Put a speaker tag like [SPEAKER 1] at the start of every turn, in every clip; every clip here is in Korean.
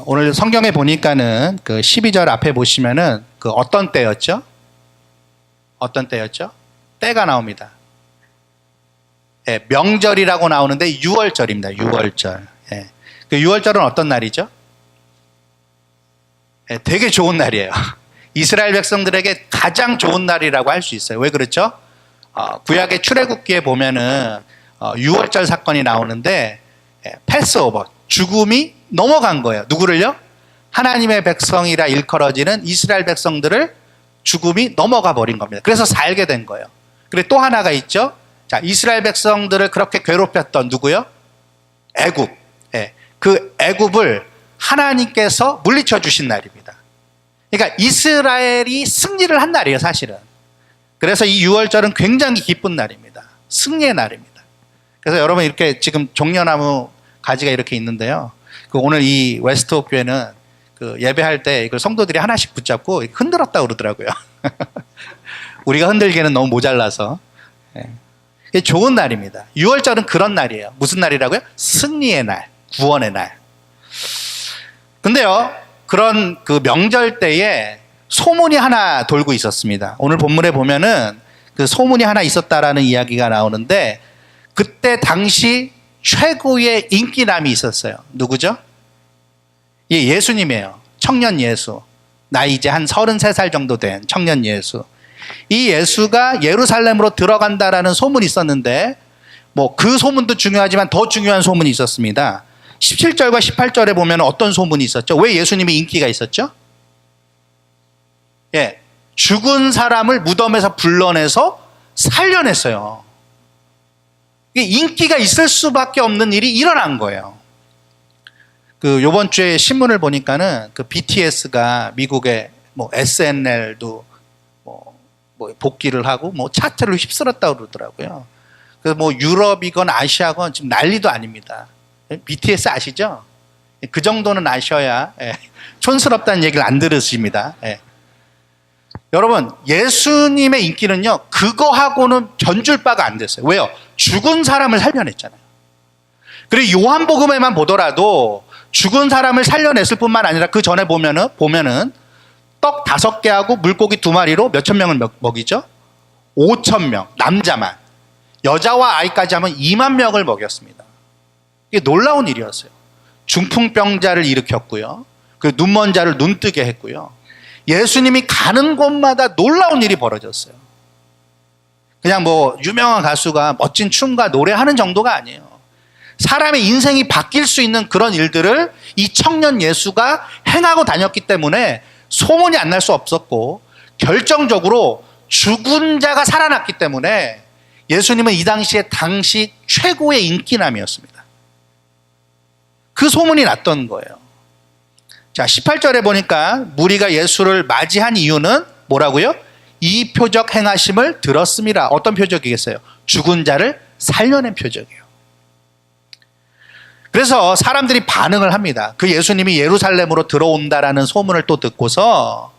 [SPEAKER 1] 오늘 성경에 보니까는 그 12절 앞에 보시면은 그 어떤 때였죠? 어떤 때였죠? 때가 나옵니다. 예, 명절이라고 나오는데 6월절입니다. 6월절. 예. 그 6월절은 어떤 날이죠? 예, 되게 좋은 날이에요. 이스라엘 백성들에게 가장 좋은 날이라고 할 수 있어요. 왜 그렇죠? 구약의 출애굽기에 보면은 6월절 사건이 나오는데 패스오버, 죽음이 넘어간 거예요. 누구를요? 하나님의 백성이라 일컬어지는 이스라엘 백성들을 죽음이 넘어가 버린 겁니다. 그래서 살게 된 거예요. 그리고 또 하나가 있죠. 자, 이스라엘 백성들을 그렇게 괴롭혔던 누구요? 애굽. 예, 그 애굽을 하나님께서 물리쳐 주신 날입니다. 그러니까 이스라엘이 승리를 한 날이에요, 사실은. 그래서 이 6월절은 굉장히 기쁜 날입니다. 승리의 날입니다. 그래서 여러분 이렇게 지금 종려나무 가지가 이렇게 있는데요. 그 오늘 이 웨스트홉 교회는 그 예배할 때 이걸 성도들이 하나씩 붙잡고 흔들었다고 그러더라고요. 우리가 흔들기에는 너무 모자라서. 예. 좋은 날입니다. 6월절은 그런 날이에요. 무슨 날이라고요? 승리의 날, 구원의 날. 근데요, 그런 그 명절 때에 소문이 하나 돌고 있었습니다. 오늘 본문에 보면은 그 소문이 하나 있었다라는 이야기가 나오는데, 그때 당시 최고의 인기남이 있었어요. 누구죠? 예, 예수님이에요. 청년 예수. 나이 이제 한 33살 정도 된 청년 예수. 이 예수가 예루살렘으로 들어간다라는 소문이 있었는데, 뭐 그 소문도 중요하지만 더 중요한 소문이 있었습니다. 17절과 18절에 보면 어떤 소문이 있었죠? 왜 예수님이 인기가 있었죠? 예, 죽은 사람을 무덤에서 불러내서 살려냈어요. 인기가 있을 수밖에 없는 일이 일어난 거예요. 그 요번 주에 신문을 보니까는 그 BTS가 미국의 뭐 SNL도 뭐 복귀를 하고 뭐 차트를 휩쓸었다고 그러더라고요. 그 뭐 유럽이건 아시아건 지금 난리도 아닙니다. BTS 아시죠? 그 정도는 아셔야 촌스럽다는 얘기를 안 들으십니다. 여러분, 예수님의 인기는요, 그거하고는 견줄 바가 안 됐어요. 왜요? 죽은 사람을 살려냈잖아요. 그리고 요한복음에만 보더라도 죽은 사람을 살려냈을 뿐만 아니라 그 전에 보면은 떡 5개하고 물고기 2마리로 몇천 명을 먹이죠? 5천 명, 남자만. 여자와 아이까지 하면 2만 명을 먹였습니다. 이게 놀라운 일이었어요. 중풍병자를 일으켰고요. 그 눈먼 자를 눈뜨게 했고요. 예수님이 가는 곳마다 놀라운 일이 벌어졌어요. 그냥 뭐 유명한 가수가 멋진 춤과 노래하는 정도가 아니에요. 사람의 인생이 바뀔 수 있는 그런 일들을 이 청년 예수가 행하고 다녔기 때문에 소문이 안 날 수 없었고, 결정적으로 죽은 자가 살아났기 때문에 예수님은 이 당시 최고의 인기남이었습니다. 그 소문이 났던 거예요. 자, 18절에 보니까 무리가 예수를 맞이한 이유는 뭐라고요? 이 표적 행하심을 들었습니다. 어떤 표적이겠어요? 죽은 자를 살려낸 표적이에요. 그래서 사람들이 반응을 합니다. 그 예수님이 예루살렘으로 들어온다라는 소문을 또 듣고서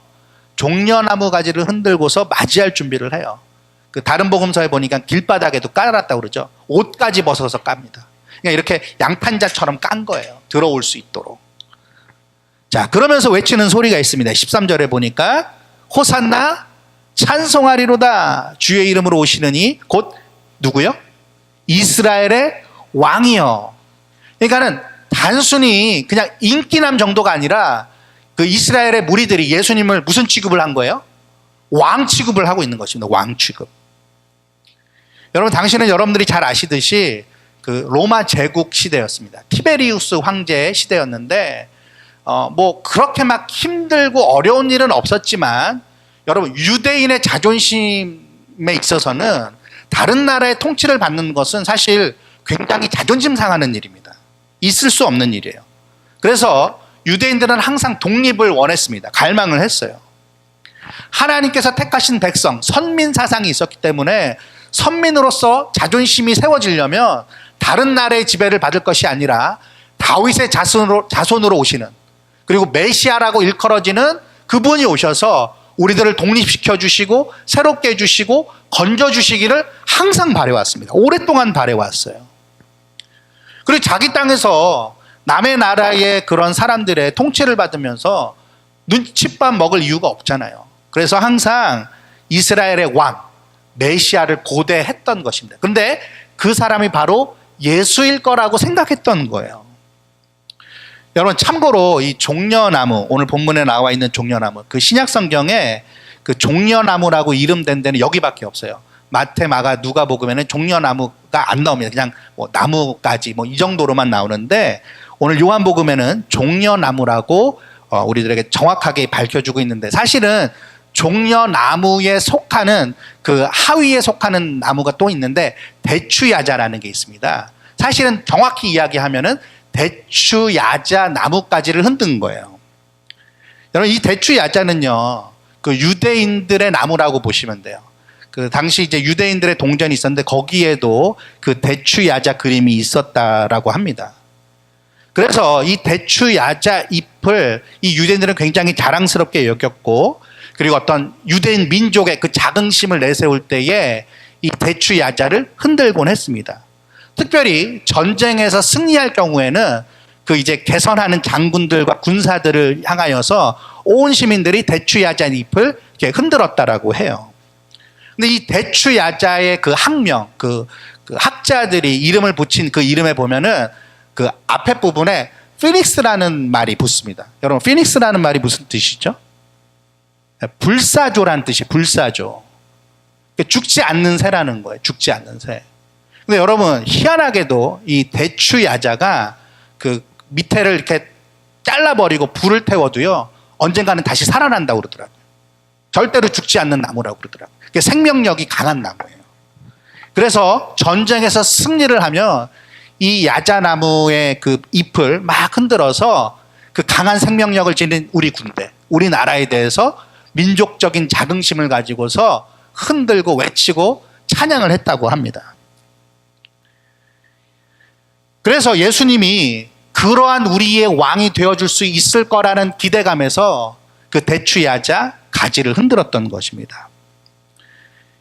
[SPEAKER 1] 종려나무 가지를 흔들고서 맞이할 준비를 해요. 그 다른 복음서에 보니까 길바닥에도 깔았다고 그러죠. 옷까지 벗어서 깝니다. 그러니까 이렇게 양탄자처럼 깐 거예요. 들어올 수 있도록. 자, 그러면서 외치는 소리가 있습니다. 13절에 보니까 호산나 찬송하리로다. 주의 이름으로 오시느니 곧 누구요? 이스라엘의 왕이요. 그러니까는 단순히 그냥 인기남 정도가 아니라 그 이스라엘의 무리들이 예수님을 무슨 취급을 한 거예요? 왕 취급을 하고 있는 것입니다. 왕 취급. 여러분, 당신은 여러분들이 잘 아시듯이 그 로마 제국 시대였습니다. 티베리우스 황제의 시대였는데, 뭐 그렇게 막 힘들고 어려운 일은 없었지만, 여러분, 유대인의 자존심에 있어서는 다른 나라의 통치를 받는 것은 사실 굉장히 자존심 상하는 일입니다. 있을 수 없는 일이에요. 그래서 유대인들은 항상 독립을 원했습니다. 갈망을 했어요. 하나님께서 택하신 백성, 선민 사상이 있었기 때문에 선민으로서 자존심이 세워지려면 다른 나라의 지배를 받을 것이 아니라 다윗의 자손으로 오시는, 그리고 메시아라고 일컬어지는 그분이 오셔서 우리들을 독립시켜 주시고 새롭게 해주시고 건져주시기를 항상 바래왔습니다. 오랫동안 바래왔어요. 그리고 자기 땅에서 남의 나라의 그런 사람들의 통치를 받으면서 눈칫밥 먹을 이유가 없잖아요. 그래서 항상 이스라엘의 왕, 메시아를 고대했던 것입니다. 그런데 그 사람이 바로 예수일 거라고 생각했던 거예요. 여러분, 참고로 이 종려나무, 오늘 본문에 나와 있는 종려나무, 그 신약 성경에 그 종려나무라고 이름된 데는 여기밖에 없어요. 마태, 마가, 누가복음에는 종려나무가 안 나옵니다. 그냥 뭐 나무까지 뭐 이 정도로만 나오는데, 오늘 요한복음에는 종려나무라고 우리들에게 정확하게 밝혀주고 있는데, 사실은 종려나무에 속하는 그 하위에 속하는 나무가 또 있는데 대추야자라는 게 있습니다. 사실은 정확히 이야기하면은 대추야자 나무까지를 흔든 거예요. 여러분, 이 대추야자는요, 그 유대인들의 나무라고 보시면 돼요. 그 당시 이제 유대인들의 동전이 있었는데 거기에도 그 대추야자 그림이 있었다라고 합니다. 그래서 이 대추야자 잎을 이 유대인들은 굉장히 자랑스럽게 여겼고, 그리고 어떤 유대인 민족의 그 자긍심을 내세울 때에 이 대추야자를 흔들곤 했습니다. 특별히 전쟁에서 승리할 경우에는 그 이제 개선하는 장군들과 군사들을 향하여서 온 시민들이 대추야자 잎을 이렇게 흔들었다라고 해요. 근데 이 대추야자의 그 학명, 그 학자들이 이름을 붙인 그 이름에 보면은 그 앞에 부분에 피닉스라는 말이 붙습니다. 여러분, 피닉스라는 말이 무슨 뜻이죠? 불사조라는 뜻이 불사조. 죽지 않는 새라는 거예요. 죽지 않는 새. 근데 여러분, 희한하게도 이 대추야자가 그 밑에를 이렇게 잘라버리고 불을 태워도요, 언젠가는 다시 살아난다고 그러더라고요. 절대로 죽지 않는 나무라고 그러더라고요. 생명력이 강한 나무예요. 그래서 전쟁에서 승리를 하면 이 야자나무의 그 잎을 막 흔들어서 그 강한 생명력을 지닌 우리 군대, 우리나라에 대해서 민족적인 자긍심을 가지고서 흔들고 외치고 찬양을 했다고 합니다. 그래서 예수님이 그러한 우리의 왕이 되어줄 수 있을 거라는 기대감에서 그 대추야자 가지를 흔들었던 것입니다.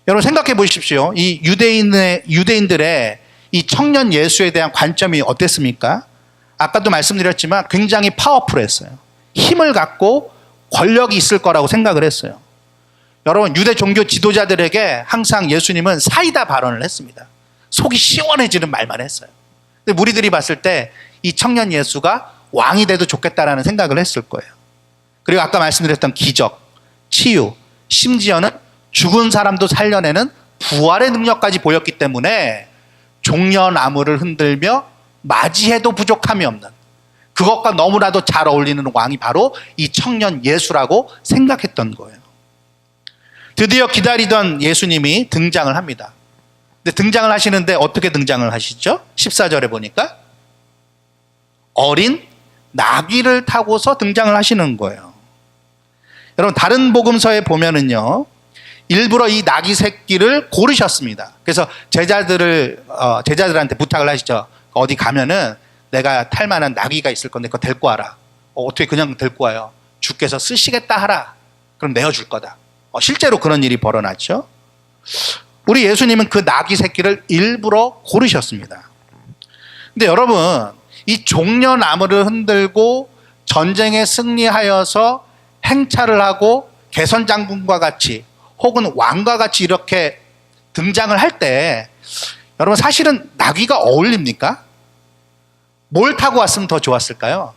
[SPEAKER 1] 여러분, 생각해 보십시오. 이 유대인들의 이 청년 예수에 대한 관점이 어땠습니까? 아까도 말씀드렸지만 굉장히 파워풀했어요. 힘을 갖고 권력이 있을 거라고 생각을 했어요. 여러분, 유대 종교 지도자들에게 항상 예수님은 사이다 발언을 했습니다. 속이 시원해지는 말만 했어요. 근데 무리들이 봤을 때 이 청년 예수가 왕이 돼도 좋겠다라는 생각을 했을 거예요. 그리고 아까 말씀드렸던 기적, 치유, 심지어는 죽은 사람도 살려내는 부활의 능력까지 보였기 때문에 종려나무를 흔들며 맞이해도 부족함이 없는, 그것과 너무나도 잘 어울리는 왕이 바로 이 청년 예수라고 생각했던 거예요. 드디어 기다리던 예수님이 등장을 합니다. 근데 등장을 하시는데 어떻게 등장을 하시죠? 14절에 보니까 어린 나귀를 타고서 등장을 하시는 거예요. 여러분, 다른 복음서에 보면은요, 일부러 이 나귀 새끼를 고르셨습니다. 그래서 제자들한테 부탁을 하시죠. 어디 가면은 내가 탈 만한 나귀가 있을 건데 그거 데리고 와라. 어떻게 그냥 데리고 와요? 주께서 쓰시겠다 하라. 그럼 내어줄 거다. 실제로 그런 일이 벌어났죠. 우리 예수님은 그 나귀 새끼를 일부러 고르셨습니다. 근데 여러분, 이 종려나무를 흔들고 전쟁에 승리하여서 행차를 하고 개선장군과 같이 혹은 왕과 같이 이렇게 등장을 할 때, 여러분, 사실은 나귀가 어울립니까? 뭘 타고 왔으면 더 좋았을까요?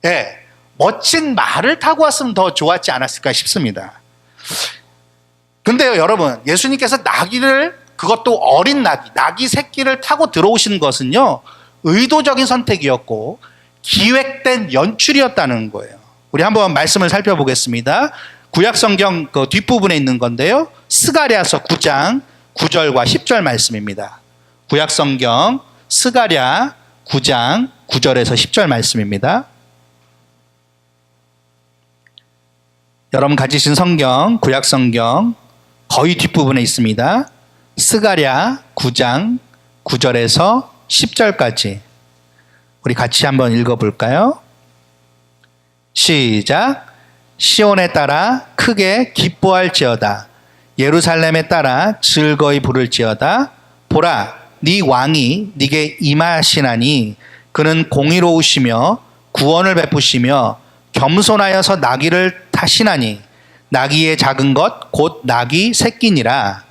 [SPEAKER 1] 예, 멋진 말을 타고 왔으면 더 좋았지 않았을까 싶습니다. 근데요, 여러분, 예수님께서 나귀를, 그것도 어린 나귀 새끼를 타고 들어오신 것은요, 의도적인 선택이었고 기획된 연출이었다는 거예요. 우리 한번 말씀을 살펴보겠습니다. 구약성경 그 뒷부분에 있는 건데요, 스가랴서 9장 9절과 10절 말씀입니다. 구약성경 스가랴 9장 9절에서 10절 말씀입니다. 여러분 가지신 성경, 구약성경 거의 뒷부분에 있습니다. 스가랴 9장 9절에서 10절까지 우리 같이 한번 읽어볼까요? 시작. 시온에 따라 크게 기뻐할지어다. 예루살렘에 따라 즐거이 부를지어다. 보라, 네 왕이 네게 임하시나니 그는 공의로우시며 구원을 베푸시며 겸손하여서 나귀를 타시나니 나귀의 작은 것 곧 나귀 새끼니라.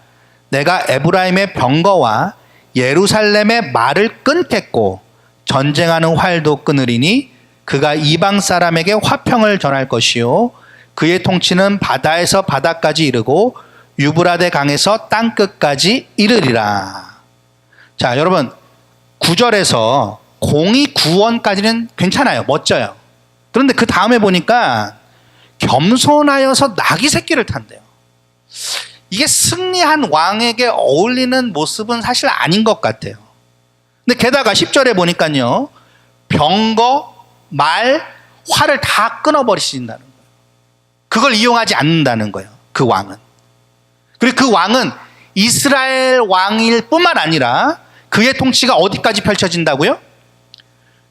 [SPEAKER 1] 내가 에브라임의 병거와 예루살렘의 말을 끊겠고 전쟁하는 활도 끊으리니 그가 이방 사람에게 화평을 전할 것이요 그의 통치는 바다에서 바다까지 이르고 유브라데 강에서 땅끝까지 이르리라. 자, 여러분 9절에서 공의 구원까지는 괜찮아요. 멋져요. 그런데 그 다음에 보니까 겸손하여서 나귀 새끼를 탄대요. 이게 승리한 왕에게 어울리는 모습은 사실 아닌 것 같아요. 근데 게다가 10절에 보니까요. 병거, 말, 활을 다 끊어버리신다는 거예요. 그걸 이용하지 않는다는 거예요. 그 왕은. 그리고 그 왕은 이스라엘 왕일 뿐만 아니라 그의 통치가 어디까지 펼쳐진다고요?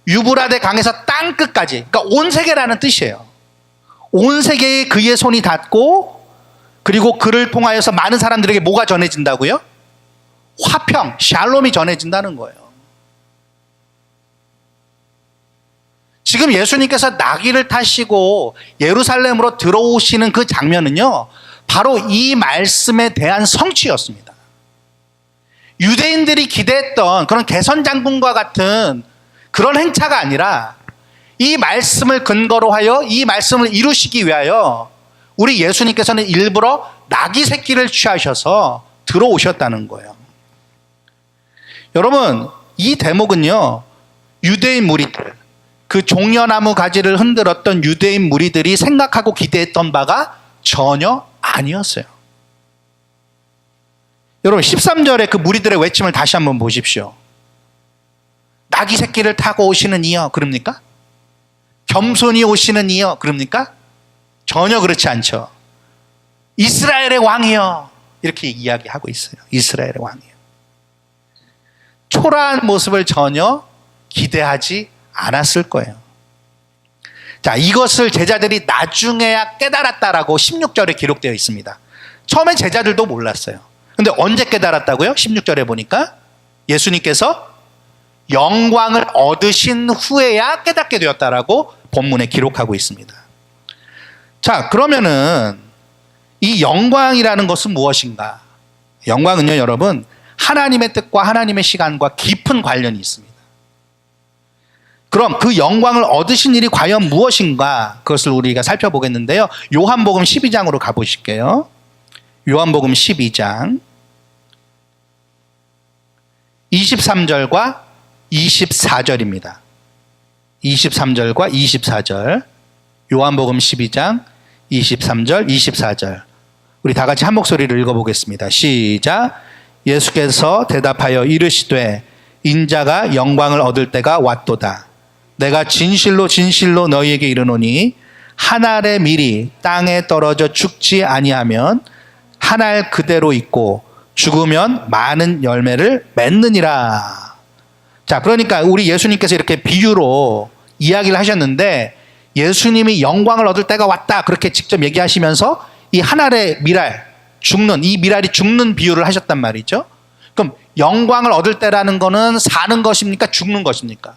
[SPEAKER 1] 유브라데 강에서 땅끝까지. 그러니까 온 세계라는 뜻이에요. 온 세계에 그의 손이 닿고 그리고 그를 통하여서 많은 사람들에게 뭐가 전해진다고요? 화평, 샬롬이 전해진다는 거예요. 지금 예수님께서 나귀를 타시고 예루살렘으로 들어오시는 그 장면은요, 바로 이 말씀에 대한 성취였습니다. 유대인들이 기대했던 그런 개선장군과 같은 그런 행차가 아니라 이 말씀을 근거로 하여 이 말씀을 이루시기 위하여 우리 예수님께서는 일부러 나귀 새끼를 취하셔서 들어오셨다는 거예요. 여러분, 이 대목은요, 유대인 무리들, 그 종려나무 가지를 흔들었던 유대인 무리들이 생각하고 기대했던 바가 전혀 아니었어요. 여러분 13절에 그 무리들의 외침을 다시 한번 보십시오. 나귀 새끼를 타고 오시는 이여, 그럽니까? 겸손히 오시는 이여, 그럽니까? 전혀 그렇지 않죠. 이스라엘의 왕이여, 이렇게 이야기하고 있어요. 이스라엘의 왕이여. 초라한 모습을 전혀 기대하지 않았을 거예요. 자, 이것을 제자들이 나중에야 깨달았다라고 16절에 기록되어 있습니다. 처음엔 제자들도 몰랐어요. 근데 언제 깨달았다고요? 16절에 보니까 예수님께서 영광을 얻으신 후에야 깨닫게 되었다라고 본문에 기록하고 있습니다. 자, 그러면은 이 영광이라는 것은 무엇인가? 영광은요, 여러분, 하나님의 뜻과 하나님의 시간과 깊은 관련이 있습니다. 그럼 그 영광을 얻으신 일이 과연 무엇인가? 그것을 우리가 살펴보겠는데요. 요한복음 12장으로 가보실게요. 요한복음 12장 23절과 24절입니다. 23절과 24절. 요한복음 12장 23절, 24절. 우리 다 같이 한 목소리를 읽어보겠습니다. 시작. 예수께서 대답하여 이르시되 인자가 영광을 얻을 때가 왔도다. 내가 진실로 진실로 너희에게 이르노니 한 알의 밀이 땅에 떨어져 죽지 아니하면 한 알 그대로 있고 죽으면 많은 열매를 맺느니라. 자, 그러니까 우리 예수님께서 이렇게 비유로 이야기를 하셨는데 예수님이 영광을 얻을 때가 왔다 그렇게 직접 얘기하시면서 이 한 알의 밀알, 죽는, 이 밀알이 죽는 비유를 하셨단 말이죠. 그럼 영광을 얻을 때라는 거는 사는 것입니까? 죽는 것입니까?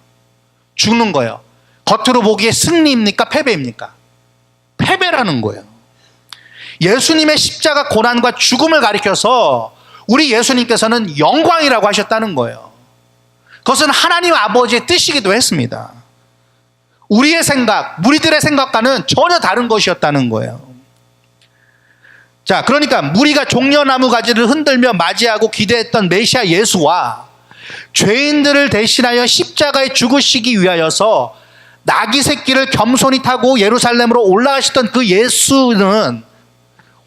[SPEAKER 1] 죽는 거예요. 겉으로 보기에 승리입니까? 패배입니까? 패배라는 거예요. 예수님의 십자가 고난과 죽음을 가리켜서 우리 예수님께서는 영광이라고 하셨다는 거예요. 그것은 하나님 아버지의 뜻이기도 했습니다. 우리의 생각, 무리들의 생각과는 전혀 다른 것이었다는 거예요. 자, 그러니까 무리가 종려나무 가지를 흔들며 맞이하고 기대했던 메시아 예수와 죄인들을 대신하여 십자가에 죽으시기 위하여서 나귀 새끼를 겸손히 타고 예루살렘으로 올라가셨던 그 예수는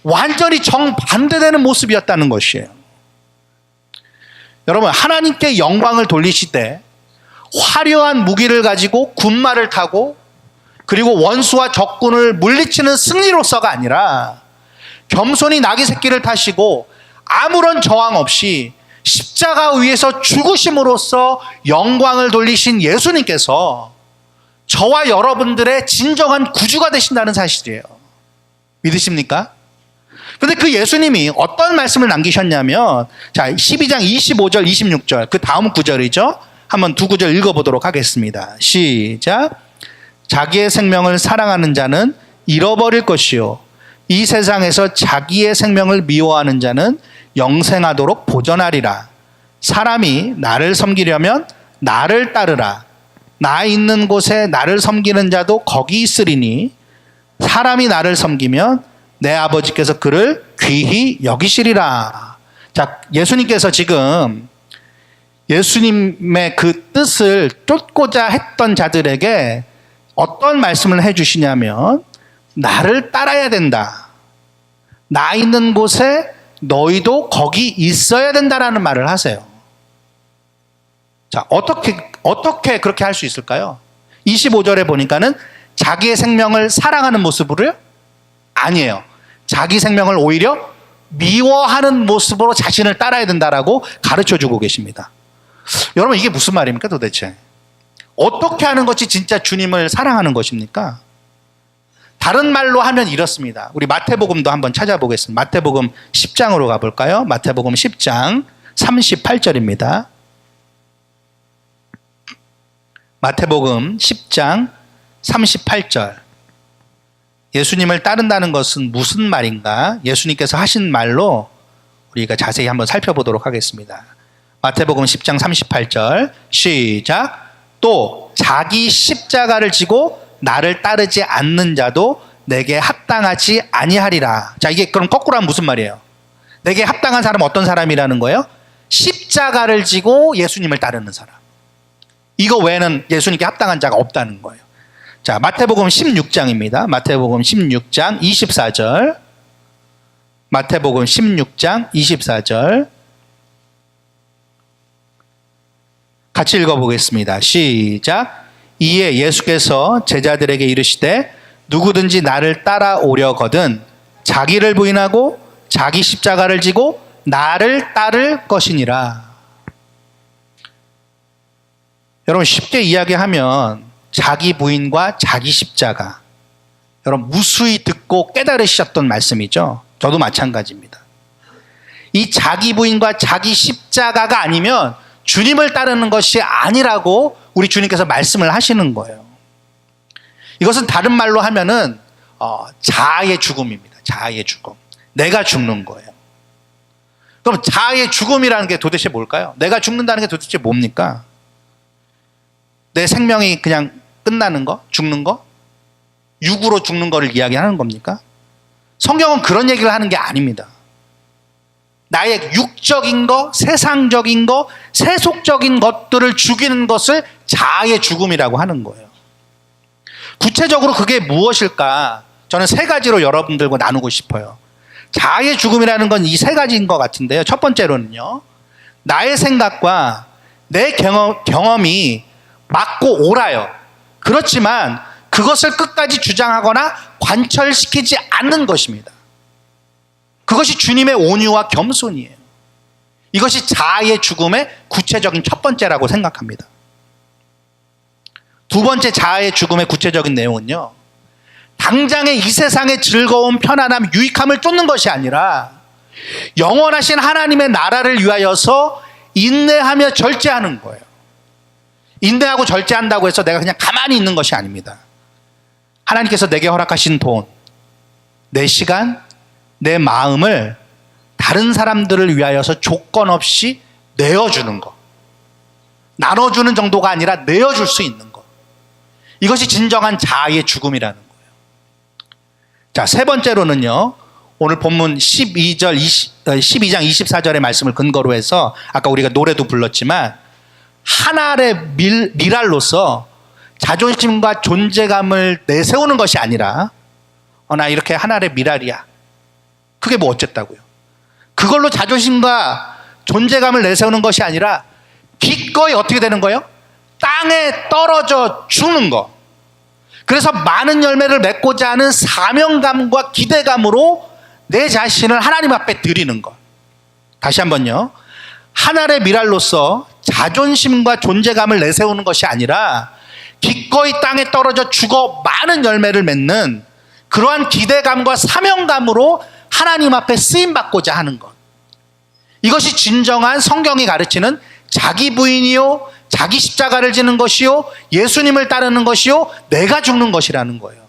[SPEAKER 1] 완전히 정반대되는 모습이었다는 것이에요. 여러분, 하나님께 영광을 돌리시되 화려한 무기를 가지고 군마를 타고 그리고 원수와 적군을 물리치는 승리로서가 아니라 겸손히 나귀 새끼를 타시고 아무런 저항 없이 십자가 위에서 죽으심으로써 영광을 돌리신 예수님께서 저와 여러분들의 진정한 구주가 되신다는 사실이에요. 믿으십니까? 그런데 그 예수님이 어떤 말씀을 남기셨냐면, 자, 12장 25절, 26절, 그 다음 구절이죠. 한번 두 구절 읽어보도록 하겠습니다. 시작. 자기의 생명을 사랑하는 자는 잃어버릴 것이요 이 세상에서 자기의 생명을 미워하는 자는 영생하도록 보전하리라. 사람이 나를 섬기려면 나를 따르라. 나 있는 곳에 나를 섬기는 자도 거기 있으리니 사람이 나를 섬기면 내 아버지께서 그를 귀히 여기시리라. 자, 예수님께서 지금 예수님의 그 뜻을 쫓고자 했던 자들에게 어떤 말씀을 해주시냐면 나를 따라야 된다. 나 있는 곳에 너희도 거기 있어야 된다라는 말을 하세요. 자, 어떻게 그렇게 할 수 있을까요? 25절에 보니까는 자기의 생명을 사랑하는 모습으로요? 아니에요. 자기 생명을 오히려 미워하는 모습으로 자신을 따라야 된다라고 가르쳐 주고 계십니다. 여러분, 이게 무슨 말입니까 도대체? 어떻게 하는 것이 진짜 주님을 사랑하는 것입니까? 다른 말로 하면 이렇습니다. 우리 마태복음도 한번 찾아보겠습니다. 마태복음 10장으로 가볼까요? 마태복음 10장 38절입니다. 마태복음 10장 38절. 예수님을 따른다는 것은 무슨 말인가? 예수님께서 하신 말로 우리가 자세히 한번 살펴보도록 하겠습니다. 마태복음 10장 38절 시작. 또 자기 십자가를 지고 나를 따르지 않는 자도 내게 합당하지 아니하리라. 자, 이게 그럼 거꾸로 하면 무슨 말이에요? 내게 합당한 사람은 어떤 사람이라는 거예요? 십자가를 지고 예수님을 따르는 사람. 이거 외에는 예수님께 합당한 자가 없다는 거예요. 자, 마태복음 16장입니다. 마태복음 16장 24절. 마태복음 16장 24절. 같이 읽어보겠습니다. 시작. 이에 예수께서 제자들에게 이르시되 누구든지 나를 따라오려거든 자기를 부인하고 자기 십자가를 지고 나를 따를 것이니라. 여러분, 쉽게 이야기하면 자기 부인과 자기 십자가, 여러분 무수히 듣고 깨달으셨던 말씀이죠. 저도 마찬가지입니다. 이 자기 부인과 자기 십자가가 아니면 주님을 따르는 것이 아니라고 우리 주님께서 말씀을 하시는 거예요. 이것은 다른 말로 하면은 자아의 죽음입니다. 자아의 죽음. 내가 죽는 거예요. 그럼 자아의 죽음이라는 게 도대체 뭘까요? 내가 죽는다는 게 도대체 뭡니까? 내 생명이 그냥 끝나는 거? 죽는 거? 육으로 죽는 거를 이야기하는 겁니까? 성경은 그런 얘기를 하는 게 아닙니다. 나의 육적인 거, 세상적인 거, 세속적인 것들을 죽이는 것을 자아의 죽음이라고 하는 거예요. 구체적으로 그게 무엇일까? 저는 세 가지로 여러분들과 나누고 싶어요. 자아의 죽음이라는 건 이 세 가지인 것 같은데요. 첫 번째로는요, 나의 생각과 내 경험이 맞고 옳아요. 그렇지만 그것을 끝까지 주장하거나 관철시키지 않는 것입니다. 그것이 주님의 온유와 겸손이에요. 이것이 자아의 죽음의 구체적인 첫 번째라고 생각합니다. 두 번째 자아의 죽음의 구체적인 내용은요, 당장의 이 세상의 즐거움, 편안함, 유익함을 쫓는 것이 아니라 영원하신 하나님의 나라를 위하여서 인내하며 절제하는 거예요. 인내하고 절제한다고 해서 내가 그냥 가만히 있는 것이 아닙니다. 하나님께서 내게 허락하신 돈, 내 시간, 내 마음을 다른 사람들을 위하여서 조건 없이 내어주는 것. 나눠주는 정도가 아니라 내어줄 수 있는 것. 이것이 진정한 자아의 죽음이라는 거예요. 자, 세 번째로는요, 오늘 본문 12장 24절의 말씀을 근거로 해서 아까 우리가 노래도 불렀지만 한 알의 미랄로서 자존심과 존재감을 내세우는 것이 아니라 나 이렇게 한 알의 미랄이야. 그게 뭐 어쨌다고요. 그걸로 자존심과 존재감을 내세우는 것이 아니라 기꺼이 어떻게 되는 거예요? 땅에 떨어져 죽는 거. 그래서 많은 열매를 맺고자 하는 사명감과 기대감으로 내 자신을 하나님 앞에 드리는 것. 다시 한번요. 하늘의 미랄로서 자존심과 존재감을 내세우는 것이 아니라 기꺼이 땅에 떨어져 죽어 많은 열매를 맺는 그러한 기대감과 사명감으로 하나님 앞에 쓰임받고자 하는 것. 이것이 진정한 성경이 가르치는 자기 부인이요 자기 십자가를 지는 것이요, 예수님을 따르는 것이요, 내가 죽는 것이라는 거예요.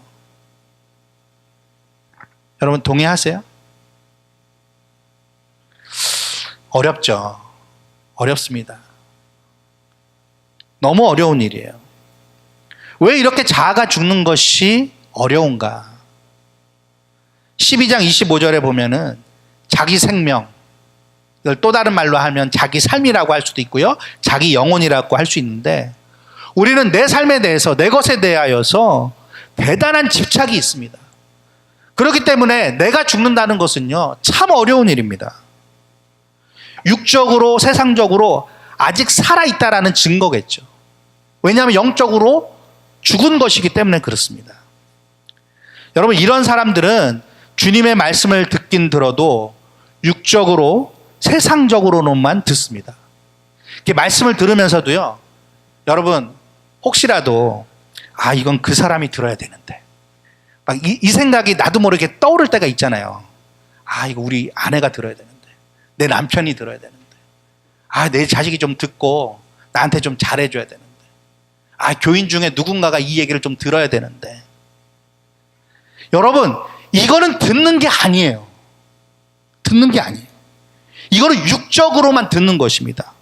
[SPEAKER 1] 여러분 동의하세요? 어렵죠. 어렵습니다. 너무 어려운 일이에요. 왜 이렇게 자아가 죽는 것이 어려운가? 12장 25절에 보면은 자기 생명, 이걸 또 다른 말로 하면 자기 삶이라고 할 수도 있고요, 자기 영혼이라고 할 수 있는데, 우리는 내 삶에 대해서, 내 것에 대하여서 대단한 집착이 있습니다. 그렇기 때문에 내가 죽는다는 것은요, 참 어려운 일입니다. 육적으로, 세상적으로 아직 살아있다라는 증거겠죠. 왜냐하면 영적으로 죽은 것이기 때문에 그렇습니다. 여러분, 이런 사람들은 주님의 말씀을 듣긴 들어도 육적으로, 세상적으로만 듣습니다. 이렇게 말씀을 들으면서도요, 여러분 혹시라도 이건 그 사람이 들어야 되는데, 막 이 생각이 나도 모르게 떠오를 때가 있잖아요. 이거 우리 아내가 들어야 되는데, 내 남편이 들어야 되는데, 내 자식이 좀 듣고 나한테 좀 잘해줘야 되는데, 교인 중에 누군가가 이 얘기를 좀 들어야 되는데. 여러분, 이거는 듣는 게 아니에요. 듣는 게 아니에요. 이거는 육적으로만 듣는 것입니다.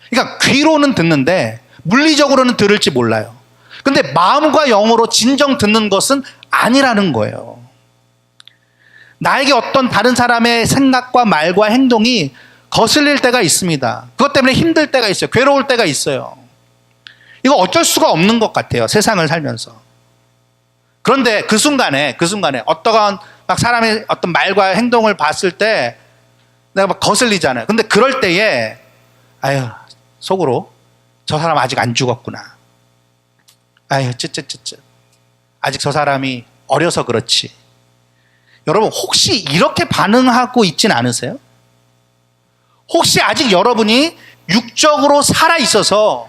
[SPEAKER 1] 그러니까 귀로는 듣는데 물리적으로는 들을지 몰라요. 근데 마음과 영으로 진정 듣는 것은 아니라는 거예요. 나에게 어떤 다른 사람의 생각과 말과 행동이 거슬릴 때가 있습니다. 그것 때문에 힘들 때가 있어요. 괴로울 때가 있어요. 이거 어쩔 수가 없는 것 같아요, 세상을 살면서. 그런데 그 순간에 어떠한 막 사람의 어떤 말과 행동을 봤을 때 내가 막 거슬리잖아요. 근데 그럴 때에 속으로 저 사람 아직 안 죽었구나. 쯧쯧쯧쯧. 아직 저 사람이 어려서 그렇지. 여러분 혹시 이렇게 반응하고 있진 않으세요? 혹시 아직 여러분이 육적으로 살아 있어서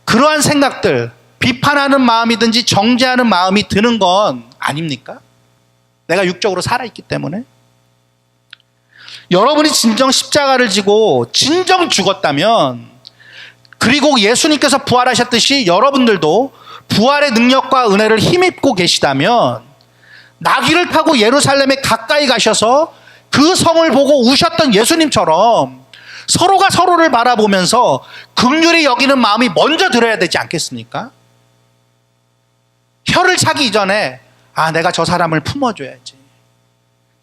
[SPEAKER 1] 그러한 생각들, 비판하는 마음이든지 정죄하는 마음이 드는 건 아닙니까? 내가 육적으로 살아있기 때문에. 여러분이 진정 십자가를 지고 진정 죽었다면, 그리고 예수님께서 부활하셨듯이 여러분들도 부활의 능력과 은혜를 힘입고 계시다면, 나귀를 타고 예루살렘에 가까이 가셔서 그 성을 보고 우셨던 예수님처럼 서로가 서로를 바라보면서 긍휼히 여기는 마음이 먼저 들어야 되지 않겠습니까? 혀를 차기 이전에 내가 저 사람을 품어줘야지.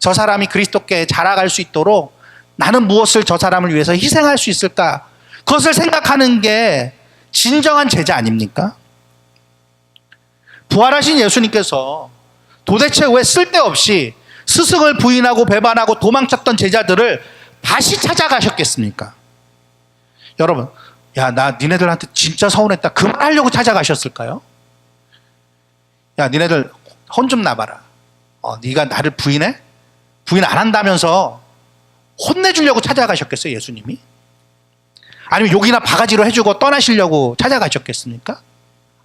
[SPEAKER 1] 저 사람이 그리스도께 자라갈 수 있도록 나는 무엇을 저 사람을 위해서 희생할 수 있을까? 그것을 생각하는 게 진정한 제자 아닙니까? 부활하신 예수님께서 도대체 왜 쓸데없이 스승을 부인하고 배반하고 도망쳤던 제자들을 다시 찾아가셨겠습니까? 여러분, 나 니네들한테 진짜 서운했다, 그만하려고 찾아가셨을까요? 니네들 혼 좀 나봐라. 네가 나를 부인해? 부인 안 한다면서 혼내주려고 찾아가셨겠어요, 예수님이? 아니면 욕이나 바가지로 해주고 떠나시려고 찾아가셨겠습니까?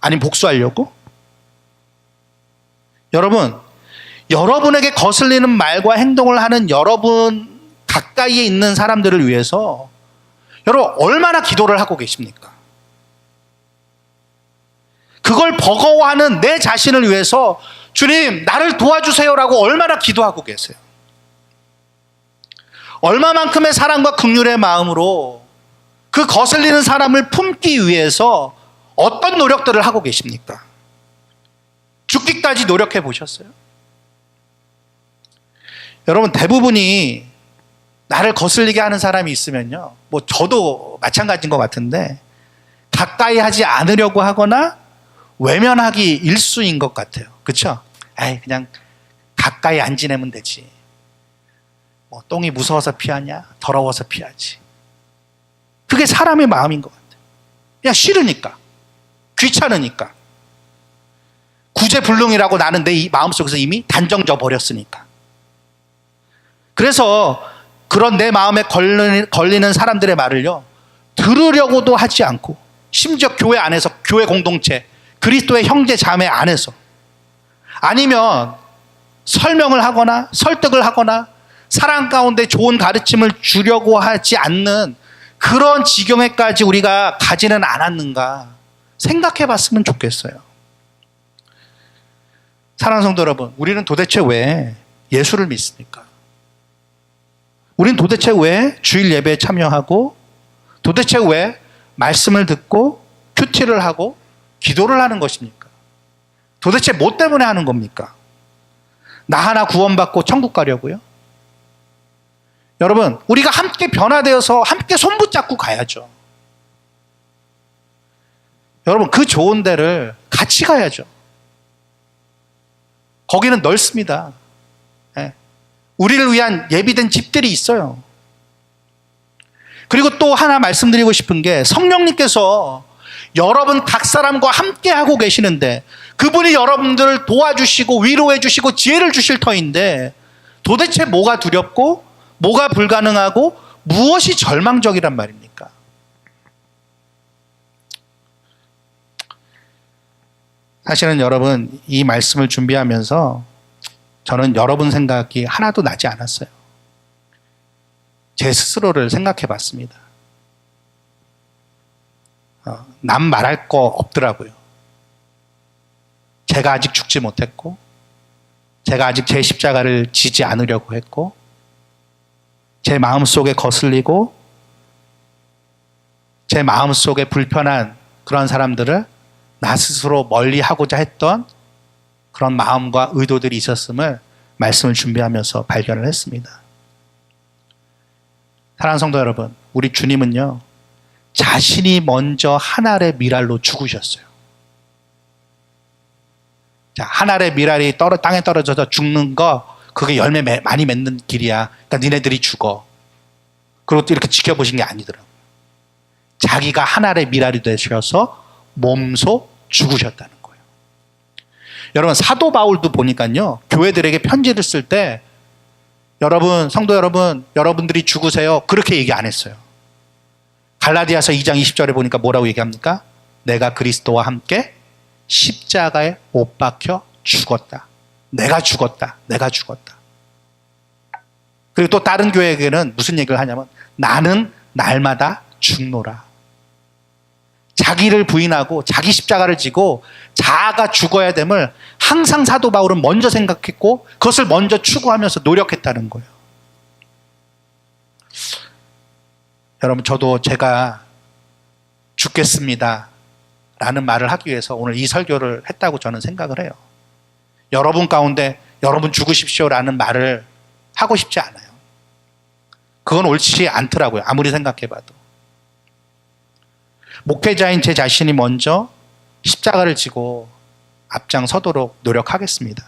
[SPEAKER 1] 아니면 복수하려고? 여러분, 여러분에게 거슬리는 말과 행동을 하는 여러분 가까이에 있는 사람들을 위해서 여러분 얼마나 기도를 하고 계십니까? 그걸 버거워하는 내 자신을 위해서 주님 나를 도와주세요라고 얼마나 기도하고 계세요? 얼마만큼의 사랑과 긍휼의 마음으로 그 거슬리는 사람을 품기 위해서 어떤 노력들을 하고 계십니까? 죽기까지 노력해 보셨어요? 여러분 대부분이 나를 거슬리게 하는 사람이 있으면요, 저도 마찬가지인 것 같은데 가까이 하지 않으려고 하거나 외면하기 일수인 것 같아요. 그렇죠? 그냥 가까이 안 지내면 되지. 똥이 무서워서 피하냐? 더러워서 피하지. 그게 사람의 마음인 것 같아요. 그냥 싫으니까, 귀찮으니까, 구제불능이라고 나는 내 마음속에서 이미 단정져 버렸으니까. 그래서 그런 내 마음에 걸리는 사람들의 말을요, 들으려고도 하지 않고, 심지어 교회 안에서, 교회 공동체, 그리스도의 형제 자매 안에서, 아니면 설명을 하거나 설득을 하거나 사랑 가운데 좋은 가르침을 주려고 하지 않는 그런 지경에까지 우리가 가지는 않았는가. 생각해 봤으면 좋겠어요. 사랑하는 성도 여러분, 우리는 도대체 왜 예수를 믿습니까? 우리는 도대체 왜 주일 예배에 참여하고, 도대체 왜 말씀을 듣고 큐티를 하고 기도를 하는 것입니까? 도대체 뭐 때문에 하는 겁니까? 나 하나 구원받고 천국 가려고요? 여러분, 우리가 함께 변화되어서 함께 손붙잡고 가야죠. 여러분, 그 좋은 데를 같이 가야죠. 거기는 넓습니다. 예. 우리를 위한 예비된 집들이 있어요. 그리고 또 하나 말씀드리고 싶은 게, 성령님께서 여러분 각 사람과 함께 하고 계시는데, 그분이 여러분들을 도와주시고 위로해 주시고 지혜를 주실 터인데, 도대체 뭐가 두렵고 뭐가 불가능하고 무엇이 절망적이란 말입니까? 사실은 여러분, 이 말씀을 준비하면서 저는 여러분 생각이 하나도 나지 않았어요. 제 스스로를 생각해 봤습니다. 남 말할 거 없더라고요. 제가 아직 죽지 못했고, 제가 아직 제 십자가를 지지 않으려고 했고, 제 마음속에 거슬리고 제 마음속에 불편한 그런 사람들을 나 스스로 멀리하고자 했던 그런 마음과 의도들이 있었음을 말씀을 준비하면서 발견을 했습니다. 사랑하는 성도 여러분, 우리 주님은요, 자신이 먼저 한 알의 밀알로 죽으셨어요. 자, 한 알의 밀알이 땅에 떨어져서 죽는 거, 그게 열매 많이 맺는 길이야. 그러니까 니네들이 죽어. 그리고 또 이렇게 지켜보신 게 아니더라고요. 자기가 한 알의 밀알이 되셔서 몸소 죽으셨다는 거예요. 여러분, 사도 바울도 보니까요, 교회들에게 편지를 쓸 때, 여러분, 성도 여러분, 여러분들이 죽으세요, 그렇게 얘기 안 했어요. 갈라디아서 2장 20절에 보니까 뭐라고 얘기합니까? 내가 그리스도와 함께 십자가에 못 박혀 죽었다. 내가 죽었다. 내가 죽었다. 그리고 또 다른 교회에게는 무슨 얘기를 하냐면, 나는 날마다 죽노라. 자기를 부인하고 자기 십자가를 지고 자아가 죽어야 됨을 항상 사도 바울은 먼저 생각했고, 그것을 먼저 추구하면서 노력했다는 거예요. 여러분, 저도 제가 죽겠습니다 라는 말을 하기 위해서 오늘 이 설교를 했다고 저는 생각을 해요. 여러분 가운데 여러분 죽으십시오라는 말을 하고 싶지 않아요. 그건 옳지 않더라고요. 아무리 생각해봐도. 목회자인 제 자신이 먼저 십자가를 지고 앞장서도록 노력하겠습니다.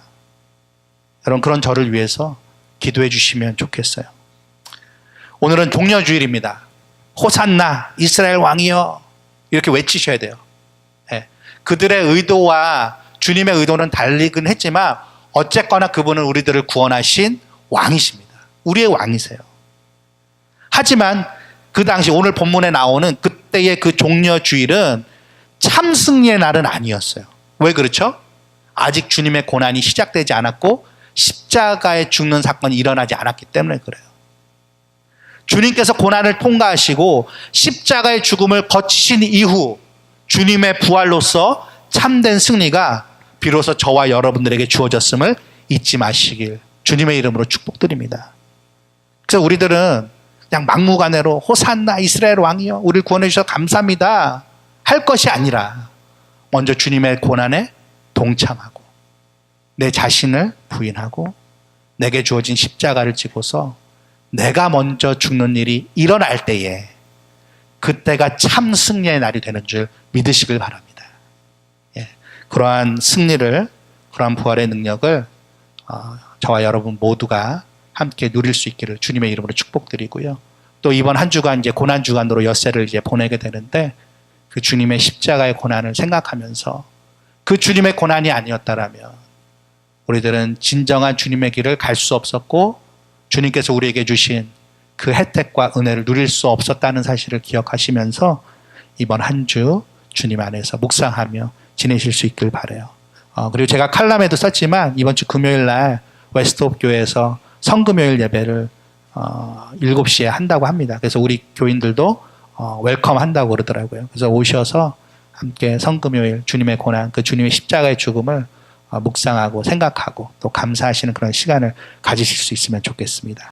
[SPEAKER 1] 여러분, 그런 저를 위해서 기도해 주시면 좋겠어요. 오늘은 종려주일입니다. 호산나 이스라엘 왕이여, 이렇게 외치셔야 돼요. 네. 그들의 의도와 주님의 의도는 다르긴 했지만 어쨌거나 그분은 우리들을 구원하신 왕이십니다. 우리의 왕이세요. 하지만 그 당시 오늘 본문에 나오는 그때의 그 종려주일은 참 승리의 날은 아니었어요. 왜 그렇죠? 아직 주님의 고난이 시작되지 않았고 십자가에 죽는 사건이 일어나지 않았기 때문에 그래요. 주님께서 고난을 통과하시고 십자가의 죽음을 거치신 이후 주님의 부활로서 참된 승리가 비로소 저와 여러분들에게 주어졌음을 잊지 마시길 주님의 이름으로 축복드립니다. 그래서 우리들은 그냥 막무가내로 호산나 이스라엘 왕이여, 우리를 구원해 주셔서 감사합니다 할 것이 아니라 먼저 주님의 고난에 동참하고 내 자신을 부인하고 내게 주어진 십자가를 지고서 내가 먼저 죽는 일이 일어날 때에 그때가 참 승리의 날이 되는 줄 믿으시길 바랍니다. 예, 그러한 승리를, 그러한 부활의 능력을 저와 여러분 모두가 함께 누릴 수 있기를 주님의 이름으로 축복드리고요. 또 이번 한 주간 이제 고난 주간으로 엿새를 이제 보내게 되는데, 그 주님의 십자가의 고난을 생각하면서 그 주님의 고난이 아니었다라면 우리들은 진정한 주님의 길을 갈 수 없었고 주님께서 우리에게 주신 그 혜택과 은혜를 누릴 수 없었다는 사실을 기억하시면서 이번 한 주 주님 안에서 묵상하며 지내실 수 있길 바라요. 그리고 제가 칼럼에도 썼지만 이번 주 금요일 날 웨스트홉 교회에서 성금요일 예배를 7시에 한다고 합니다. 그래서 우리 교인들도 웰컴 한다고 그러더라고요. 그래서 오셔서 함께 성금요일 주님의 고난, 그 주님의 십자가의 죽음을 묵상하고 생각하고 또 감사하시는 그런 시간을 가지실 수 있으면 좋겠습니다.